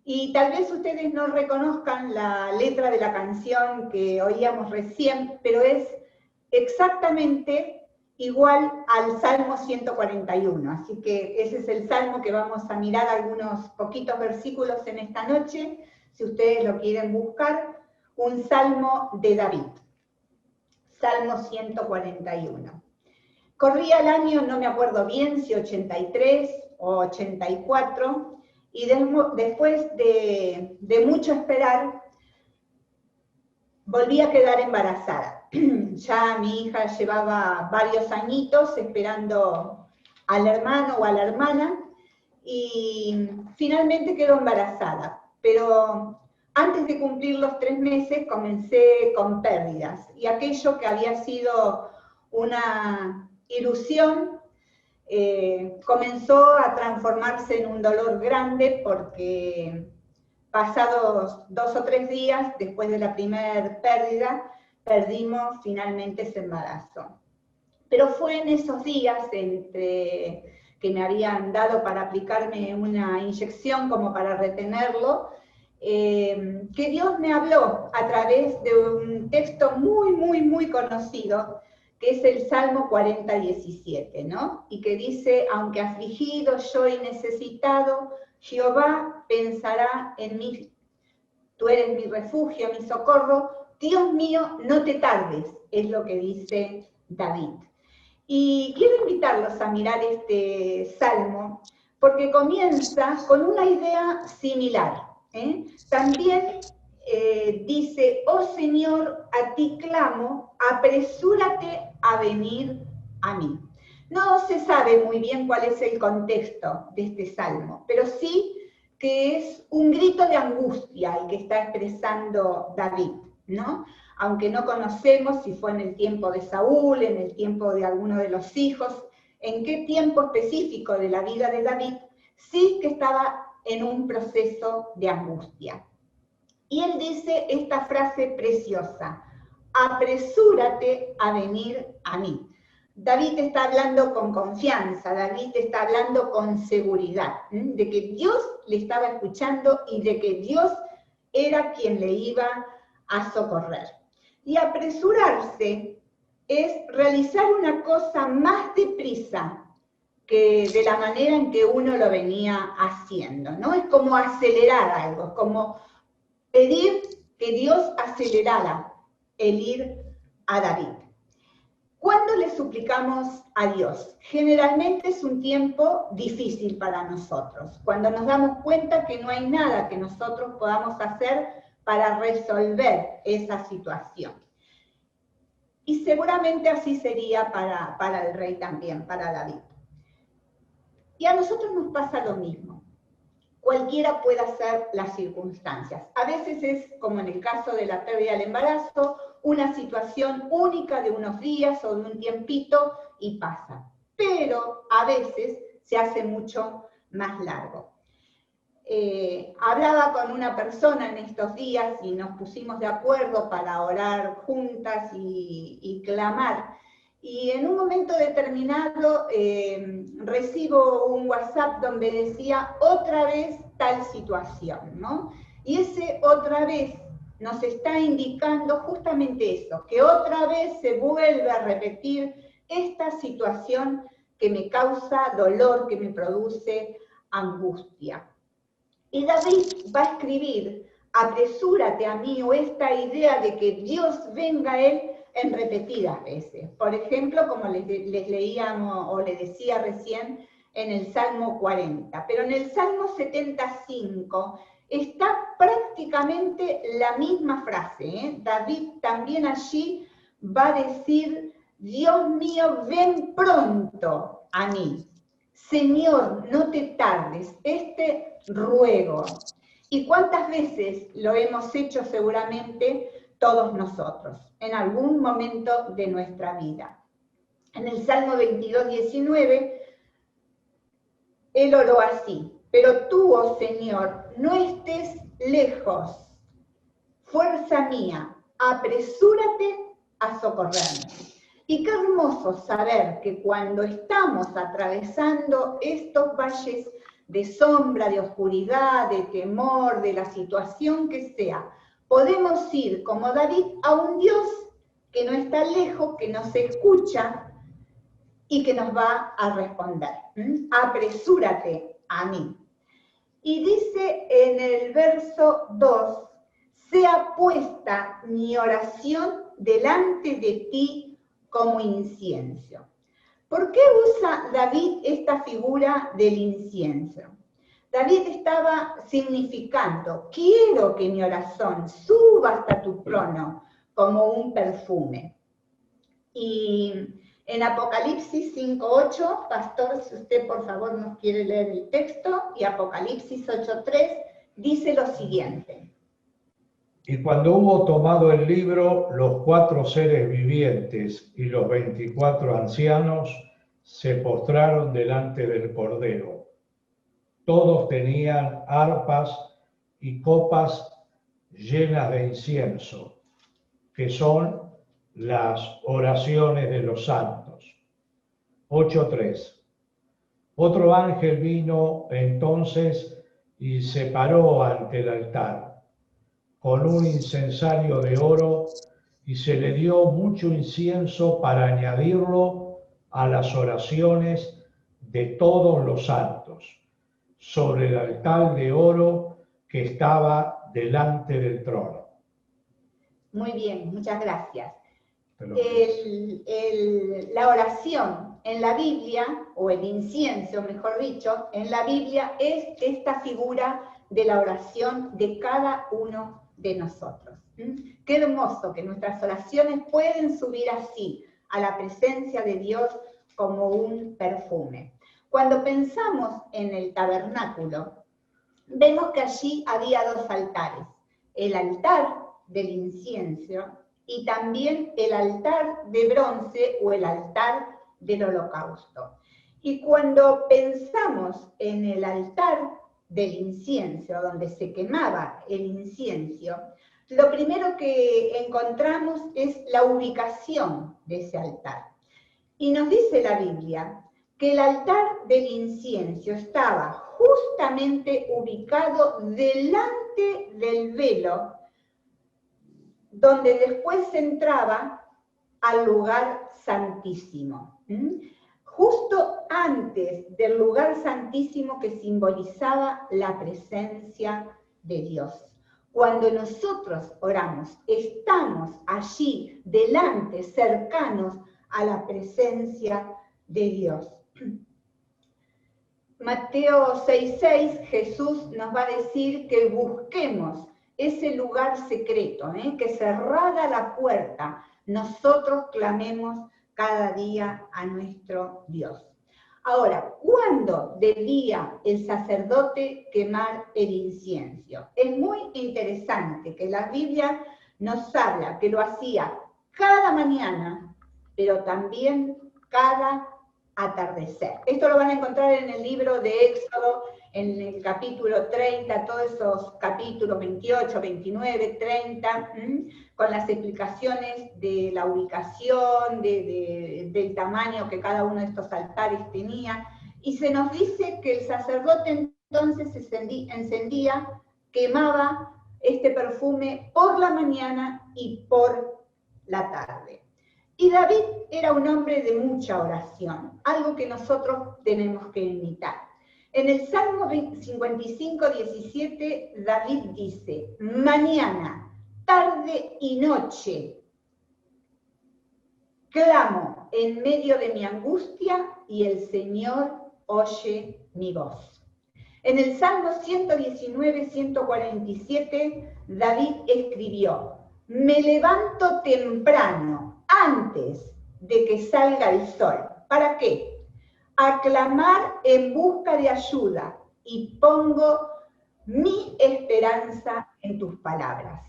y tal vez ustedes no reconozcan la letra de la canción que oíamos recién, pero es exactamente igual al Salmo 141, así que ese es el Salmo que vamos a mirar algunos poquitos versículos en esta noche, si ustedes lo quieren buscar, un Salmo de David, Salmo 141. Corría el año, no me acuerdo bien, si 83 o 84, y después de mucho esperar, volví a quedar embarazada. Ya mi hija llevaba varios añitos esperando al hermano o a la hermana, y finalmente quedó embarazada. Pero antes de cumplir los 3 meses comencé con pérdidas, y aquello que había sido una ilusión comenzó a transformarse en un dolor grande, porque pasados 2 o 3 días después de la primera pérdida, perdimos finalmente ese embarazo. Pero fue en esos días entre que me habían dado para aplicarme una inyección como para retenerlo, que Dios me habló a través de un texto muy conocido, que es el Salmo 40:17, ¿no? Y que dice: aunque afligido yo y necesitado, Jehová pensará en mí. Tú eres mi refugio, mi socorro. Dios mío, no te tardes, es lo que dice David. Y quiero invitarlos a mirar este salmo, porque comienza con una idea similar. También dice: oh Señor, a ti clamo, apresúrate a venir a mí. No se sabe muy bien cuál es el contexto de este salmo, pero sí que es un grito de angustia el que está expresando David, ¿no? Aunque no conocemos si fue en el tiempo de Saúl, en el tiempo de alguno de los hijos, en qué tiempo específico de la vida de David, sí que estaba en un proceso de angustia. Y él dice esta frase preciosa: apresúrate a venir a mí. David está hablando con confianza, David está hablando con seguridad, de que Dios le estaba escuchando y de que Dios era quien le iba a socorrer. Y apresurarse es realizar una cosa más deprisa que de la manera en que uno lo venía haciendo, ¿no? Es como acelerar algo, es como pedir que Dios acelerara el ir a David. ¿Cuándo le suplicamos a Dios? Generalmente es un tiempo difícil para nosotros, cuando nos damos cuenta que no hay nada que nosotros podamos hacer para resolver esa situación. Y seguramente así sería para el rey también, para David. Y a nosotros nos pasa lo mismo. Cualquiera puede ser las circunstancias. A veces es, como en el caso de la pérdida del embarazo, una situación única de unos días o de un tiempito y pasa. Pero a veces se hace mucho más largo. Hablaba con una persona en estos días y nos pusimos de acuerdo para orar juntas y clamar. Y en un momento determinado recibo un WhatsApp donde decía: otra vez tal situación, ¿no? Y ese otra vez nos está indicando justamente eso, que otra vez se vuelve a repetir esta situación que me causa dolor, que me produce angustia. Y David va a escribir: apresúrate a mí, o esta idea de que Dios venga a él en repetidas veces. Por ejemplo, como les leíamos o les decía recién en el Salmo 40, pero en el Salmo 75 está prácticamente la misma frase. David también allí va a decir: Dios mío, ven pronto a mí. Señor, no te tardes, este ruego. ¿Y cuántas veces lo hemos hecho seguramente todos nosotros, en algún momento de nuestra vida? En el Salmo 22:19, él oró así: pero tú, oh Señor, no estés lejos, fuerza mía, apresúrate a socorrerme. Y qué hermoso saber que cuando estamos atravesando estos valles de sombra, de oscuridad, de temor, de la situación que sea, podemos ir como David a un Dios que no está lejos, que nos escucha y que nos va a responder. Apresúrate a mí. Y dice en el verso 2, sea puesta mi oración delante de ti como incienso. ¿Por qué usa David esta figura del incienso? David estaba significando, quiero que mi oración suba hasta tu trono como un perfume. Y en Apocalipsis 5:8, pastor, si usted por favor nos quiere leer el texto, y Apocalipsis 8:3 dice lo siguiente. Y cuando hubo tomado el libro, los 4 seres vivientes y los 24 ancianos se postraron delante del Cordero. Todos tenían arpas y copas llenas de incienso, que son las oraciones de los santos. 8:3. Otro ángel vino entonces y se paró ante el altar con un incensario de oro, y se le dio mucho incienso para añadirlo a las oraciones de todos los santos, sobre el altar de oro que estaba delante del trono. Muy bien, muchas gracias. La oración en la Biblia, o el incienso, mejor dicho, en la Biblia es esta figura de la oración de cada uno de nosotros. Qué hermoso que nuestras oraciones pueden subir así a la presencia de Dios como un perfume. Cuando pensamos en el tabernáculo, vemos que allí había 2 altares, el altar del incienso y también el altar de bronce o el altar del holocausto. Y cuando pensamos en el altar del incienso, donde se quemaba el incienso, lo primero que encontramos es la ubicación de ese altar. Y nos dice la Biblia que el altar del incienso estaba justamente ubicado delante del velo, donde después se entraba al lugar santísimo. Justo antes del lugar santísimo que simbolizaba la presencia de Dios. Cuando nosotros oramos, estamos allí, delante, cercanos a la presencia de Dios. Mateo 6:6, Jesús nos va a decir que busquemos ese lugar secreto, que cerrada la puerta, nosotros clamemos cada día a nuestro Dios. Ahora, ¿cuándo debía el sacerdote quemar el incienso? Es muy interesante que la Biblia nos habla que lo hacía cada mañana, pero también cada atardecer. Esto lo van a encontrar en el libro de Éxodo, en el capítulo 30, todos esos capítulos 28, 29, 30, con las explicaciones de la ubicación, del tamaño que cada uno de estos altares tenía. Y se nos dice que el sacerdote entonces encendía, quemaba este perfume por la mañana y por la tarde. Y David era un hombre de mucha oración, algo que nosotros tenemos que imitar. En el Salmo 55, 17, David dice, mañana, tarde y noche, clamo en medio de mi angustia y el Señor oye mi voz. En el Salmo 119, 147, David escribió, me levanto temprano, antes de que salga el sol. ¿Para qué? A clamar en busca de ayuda y pongo mi esperanza en tus palabras.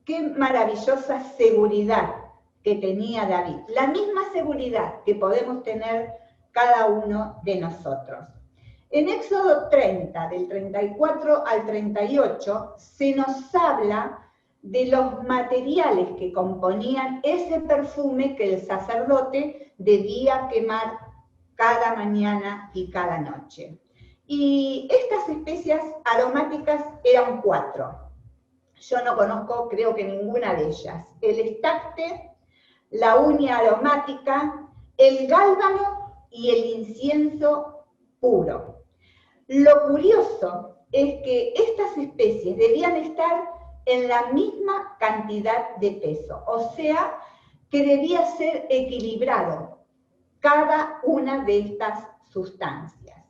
Qué maravillosa seguridad que tenía David. La misma seguridad que podemos tener cada uno de nosotros. En Éxodo 30, del 34 al 38, se nos habla de los materiales que componían ese perfume que el sacerdote debía quemar cada mañana y cada noche. Y estas especias aromáticas eran 4. Yo no conozco, creo que ninguna de ellas. El estacte, la uña aromática, el gálbano y el incienso puro. Lo curioso es que estas especies debían estar en la misma cantidad de peso, o sea, que debía ser equilibrado cada una de estas sustancias.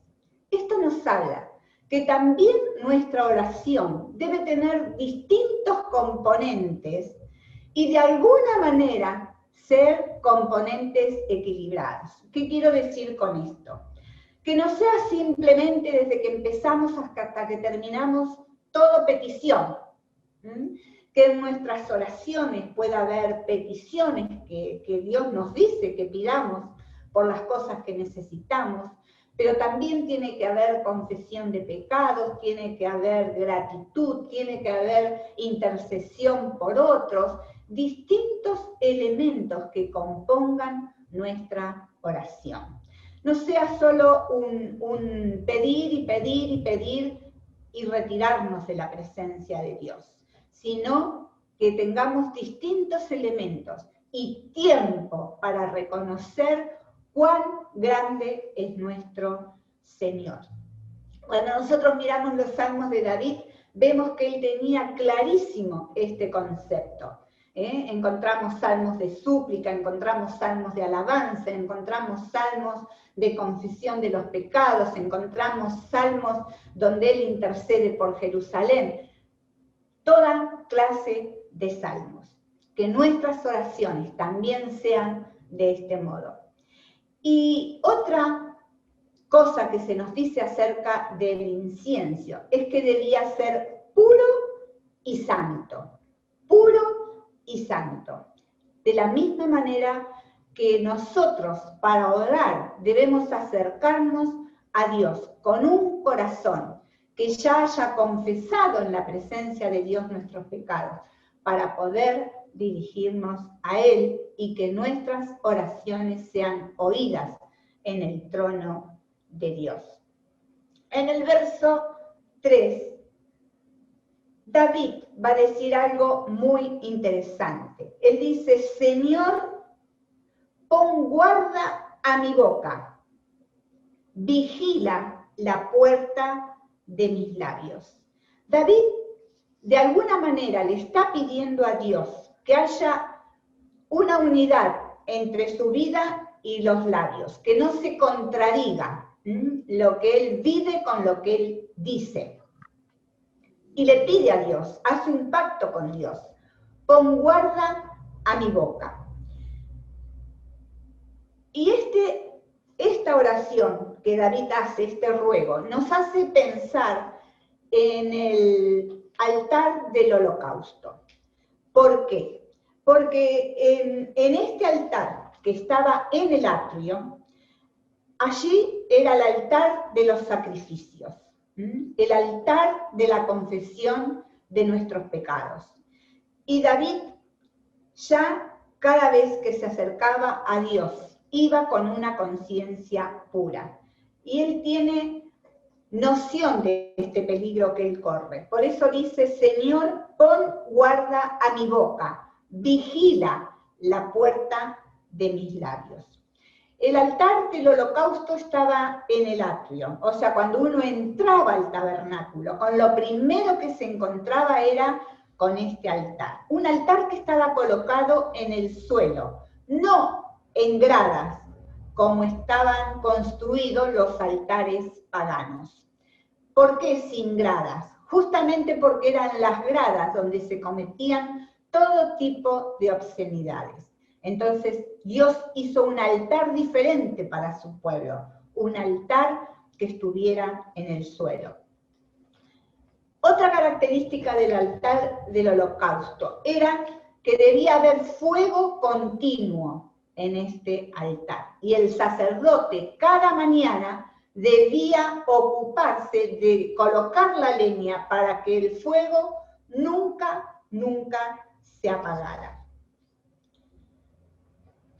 Esto nos habla que también nuestra oración debe tener distintos componentes y de alguna manera ser componentes equilibrados. ¿Qué quiero decir con esto? Que no sea simplemente desde que empezamos hasta que terminamos todo petición. Que en nuestras oraciones pueda haber peticiones que Dios nos dice que pidamos por las cosas que necesitamos, pero también tiene que haber confesión de pecados, tiene que haber gratitud, tiene que haber intercesión por otros, distintos elementos que compongan nuestra oración. No sea solo un pedir y pedir y pedir y retirarnos de la presencia de Dios, sino que tengamos distintos elementos y tiempo para reconocer cuán grande es nuestro Señor. Cuando nosotros miramos los salmos de David, vemos que él tenía clarísimo este concepto. Encontramos salmos de súplica, encontramos salmos de alabanza, encontramos salmos de confesión de los pecados, encontramos salmos donde él intercede por Jerusalén. Toda clase de salmos. Que nuestras oraciones también sean de este modo. Y otra cosa que se nos dice acerca del incienso es que debía ser puro y santo. Puro y santo. De la misma manera que nosotros para orar debemos acercarnos a Dios con un corazón que ya haya confesado en la presencia de Dios nuestros pecados, para poder dirigirnos a Él y que nuestras oraciones sean oídas en el trono de Dios. En el verso 3, David va a decir algo muy interesante. Él dice, Señor, pon guarda a mi boca, vigila la puerta de mis labios. David, de alguna manera, le está pidiendo a Dios que haya una unidad entre su vida y los labios, que no se contradiga lo que él vive con lo que él dice. Y le pide a Dios, hace un pacto con Dios, pon guarda a mi boca. Y esta oración que David hace, este ruego, nos hace pensar en el altar del holocausto. ¿Por qué? Porque en este altar que estaba en el atrio, allí era el altar de los sacrificios, el altar de la confesión de nuestros pecados. Y David ya cada vez que se acercaba a Dios, iba con una conciencia pura. Y él tiene noción de este peligro que él corre. Por eso dice, Señor, pon guarda a mi boca, vigila la puerta de mis labios. El altar del holocausto estaba en el atrio, o sea, cuando uno entraba al tabernáculo, con lo primero que se encontraba era con este altar. Un altar que estaba colocado en el suelo, no en gradas, como estaban construidos los altares paganos. ¿Por qué sin gradas? Justamente porque eran las gradas donde se cometían todo tipo de obscenidades. Entonces Dios hizo un altar diferente para su pueblo, un altar que estuviera en el suelo. Otra característica del altar del holocausto era que debía haber fuego continuo en este altar. Y el sacerdote cada mañana debía ocuparse de colocar la leña para que el fuego nunca se apagara.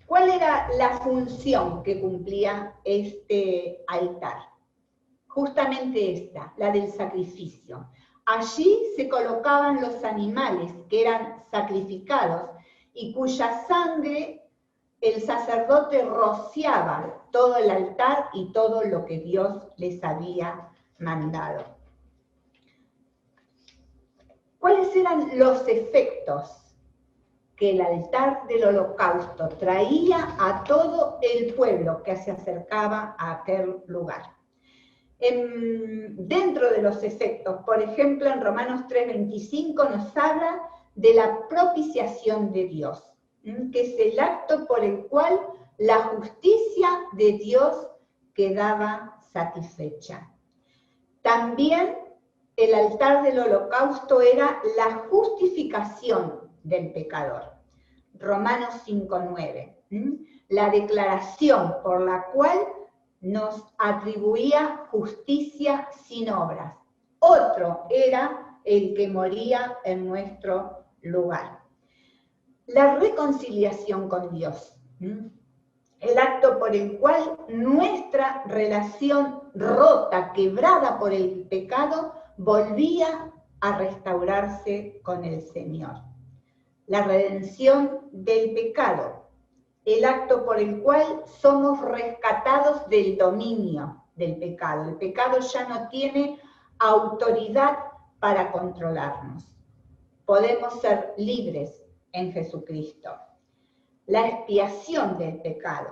¿Cuál era la función que cumplía este altar? justamente esta, la del sacrificio. Allí se colocaban los animales que eran sacrificados y cuya sangre el sacerdote rociaba todo el altar y todo lo que Dios les había mandado. ¿Cuáles eran los efectos que el altar del holocausto traía a todo el pueblo que se acercaba a aquel lugar? Dentro de los efectos, por ejemplo, en Romanos 3:25 nos habla de la propiciación de Dios, que es el acto por el cual la justicia de Dios quedaba satisfecha. También el altar del holocausto era la justificación del pecador. Romanos 5:9, la declaración por la cual nos atribuía justicia sin obras. Otro era el que moría en nuestro lugar. La reconciliación con Dios, el acto por el cual nuestra relación rota, quebrada por el pecado, volvía a restaurarse con el Señor. La redención del pecado, el acto por el cual somos rescatados del dominio del pecado. El pecado ya no tiene autoridad para controlarnos. Podemos ser libres en Jesucristo. La expiación del pecado,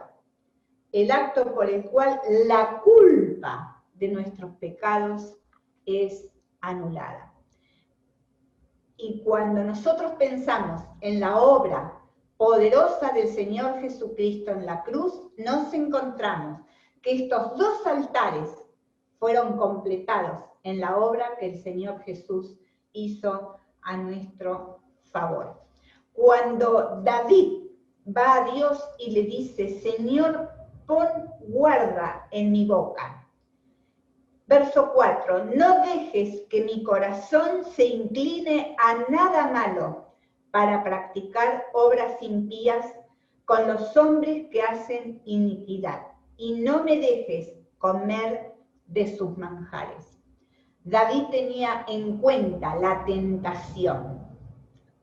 el acto por el cual la culpa de nuestros pecados es anulada. Y cuando nosotros pensamos en la obra poderosa del Señor Jesucristo en la cruz, nos encontramos que estos dos altares fueron completados en la obra que el Señor Jesús hizo a nuestro favor. Cuando David va a Dios y le dice, Señor, pon guarda en mi boca. Verso 4, no dejes que mi corazón se incline a nada malo para practicar obras impías con los hombres que hacen iniquidad, y no me dejes comer de sus manjares. David tenía en cuenta la tentación.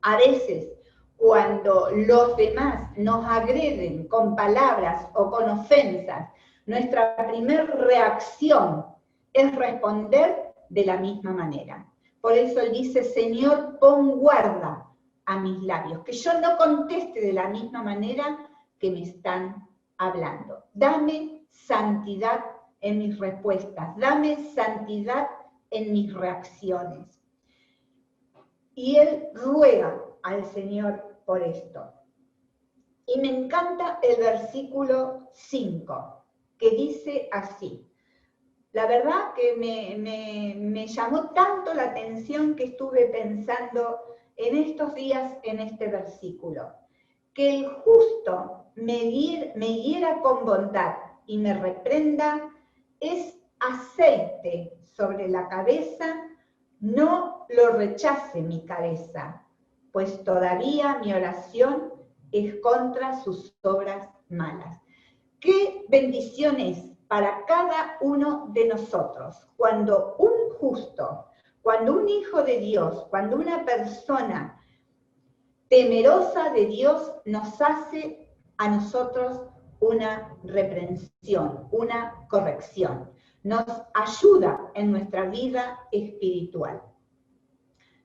A veces, cuando los demás nos agreden con palabras o con ofensas, nuestra primera reacción es responder de la misma manera. Por eso él dice, Señor, pon guarda a mis labios, que yo no conteste de la misma manera que me están hablando. Dame santidad en mis respuestas, dame santidad en mis reacciones. Y él ruega al Señor por esto. Y me encanta el versículo 5, que dice así. La verdad que me llamó tanto la atención que estuve pensando en estos días en este versículo. Que el justo me hiera con bondad y me reprenda es aceite sobre la cabeza, no lo rechace mi cabeza, pues todavía mi oración es contra sus obras malas. ¡Qué bendiciones para cada uno de nosotros! Cuando un justo, cuando un hijo de Dios, cuando una persona temerosa de Dios nos hace a nosotros una reprensión, una corrección, nos ayuda en nuestra vida espiritual.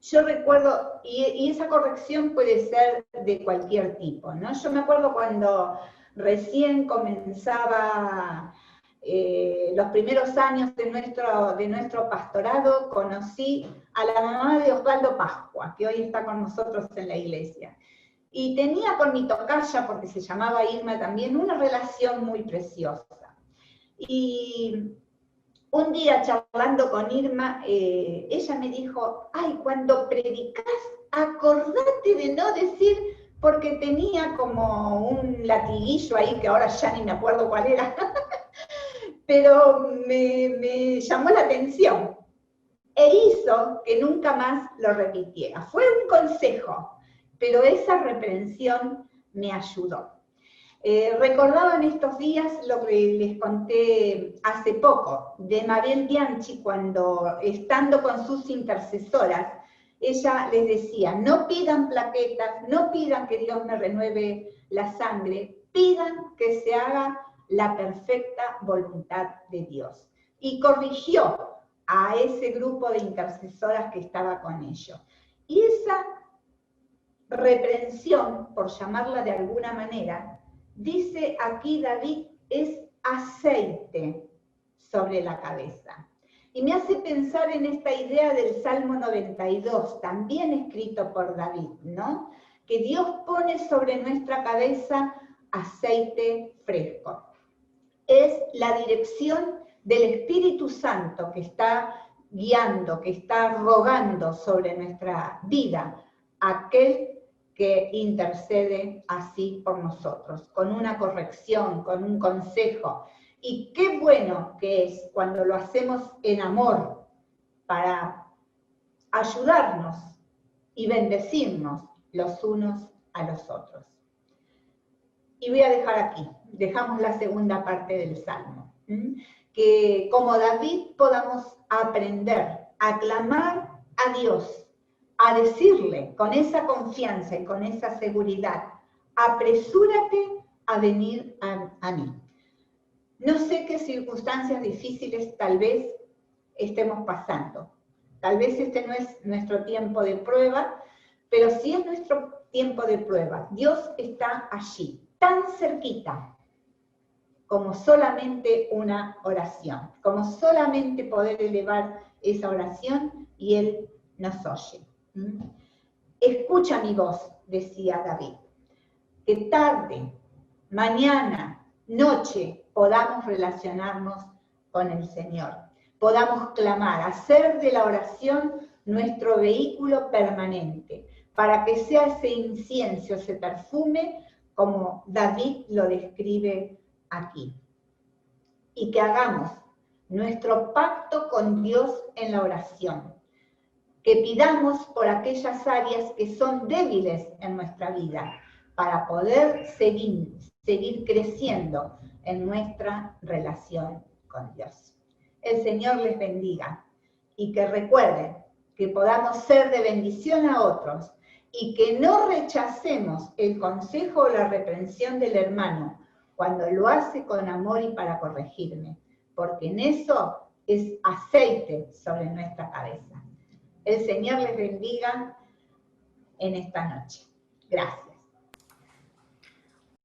Yo recuerdo, y esa corrección puede ser de cualquier tipo, ¿no? Yo me acuerdo cuando recién comenzaba los primeros años de nuestro pastorado, conocí a la mamá de Osvaldo Pascua, que hoy está con nosotros en la iglesia. Y tenía con mi tocaya, porque se llamaba Irma también, una relación muy preciosa. Y un día charlando con Irma, ella me dijo, ay, cuando predicás, acordate de no decir, porque tenía como un latiguillo ahí, que ahora ya ni me acuerdo cuál era, pero me llamó la atención e hizo que nunca más lo repitiera. Fue un consejo, pero esa reprensión me ayudó. Recordaba en estos días lo que les conté hace poco, de Mabel Bianchi, cuando estando con sus intercesoras, ella les decía, no pidan plaquetas, no pidan que Dios me renueve la sangre, pidan que se haga la perfecta voluntad de Dios. Y corrigió a ese grupo de intercesoras que estaba con ellos. Y esa reprensión, por llamarla de alguna manera, dice aquí David, es aceite sobre la cabeza. Y me hace pensar en esta idea del Salmo 92, también escrito por David, ¿no? Que Dios pone sobre nuestra cabeza aceite fresco. Es la dirección del Espíritu Santo que está guiando, que está rogando sobre nuestra vida, aquel que intercede así por nosotros, con una corrección, con un consejo. Y qué bueno que es cuando lo hacemos en amor para ayudarnos y bendecirnos los unos a los otros. Y voy a dejar aquí, dejamos la segunda parte del Salmo. Que como David podamos aprender a clamar a Dios, a decirle con esa confianza y con esa seguridad, apresúrate a venir a mí. No sé qué circunstancias difíciles tal vez estemos pasando. Tal vez este no es nuestro tiempo de prueba, pero sí es nuestro tiempo de prueba. Dios está allí, tan cerquita, como solamente una oración, como solamente poder elevar esa oración y Él nos oye. Escucha mi voz, decía David, que tarde, mañana, noche, podamos relacionarnos con el Señor, podamos clamar, hacer de la oración nuestro vehículo permanente, para que sea ese incienso, ese perfume, como David lo describe aquí. Y que hagamos nuestro pacto con Dios en la oración, que pidamos por aquellas áreas que son débiles en nuestra vida, para poder seguir creciendo en nuestra relación con Dios. El Señor les bendiga y que recuerden que podamos ser de bendición a otros y que no rechacemos el consejo o la reprensión del hermano cuando lo hace con amor y para corregirme, porque en eso es aceite sobre nuestra cabeza. El Señor les bendiga en esta noche. Gracias.